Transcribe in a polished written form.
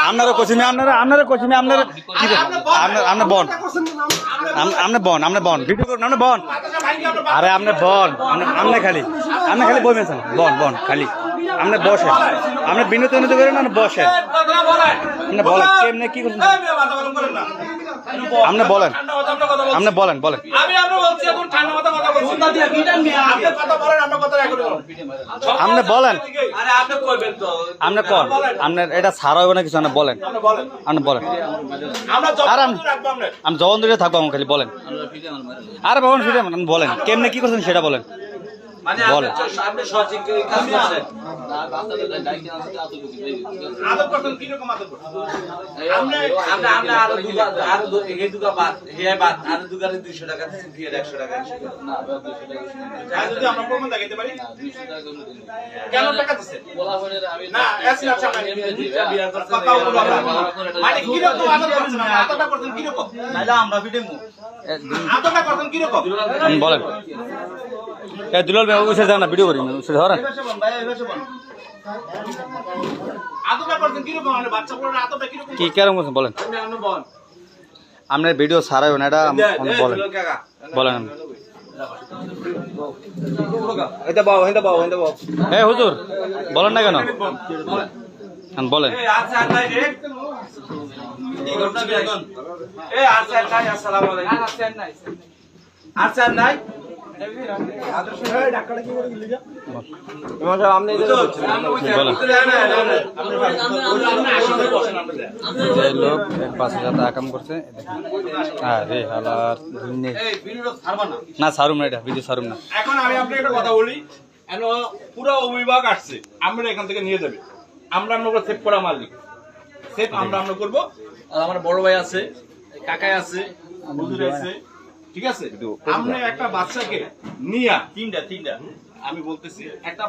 আপনারা কোচিং আপনারা কোচিং আপনারা আপনার বন আপনি বন আপনি বন ভিডিও করুন আপনি বন আরে আপনি বন আপনি খালি বলবেন বন বন খালি আপনি বসেন আপনি বিনোদন করেন না বসেন আপনি বলেন কেমনে কি করছেন আপনি বলেন আপনি বলেন বলেন আপনি বলেন আপনি কন আপনার এটা ছাড়া হবে না কিছু আপনি বলেন আপনি বলেন আর আমি জবান ধরে থাকবো আমার খালি বলেন আরে বাবন ফিরে আপনি বলেন কেমনে কি করছেন সেটা বলেন বলেন বলেন দুলাল ভাই উঠে যান না ভিডিও করি ধরেন কি কেরকম করছেন বলেন আপনার ভিডিও ছাড়াই না এটা বলেন বলেন এই হুজুর বলেন না কেন বলেন লোক বাসে যাতে আকাম করছে না সারুম না এটা ভিডিও সারুম না। এখন আমি আপনাকে একটা কথা বলি, পুরো অভিভাবক আসছে, আমরা এখান থেকে নিয়ে যাবে, আমরা সেভ করা মালিক, সেভ আমরা করবো। আর আমার বড় ভাই আছে, কাকাই আছে, হুজুর আছে, ঠিক আছে। আমরা একটা বাচ্চাকে নিয়ে তিনটা আমি বলতেছি একটা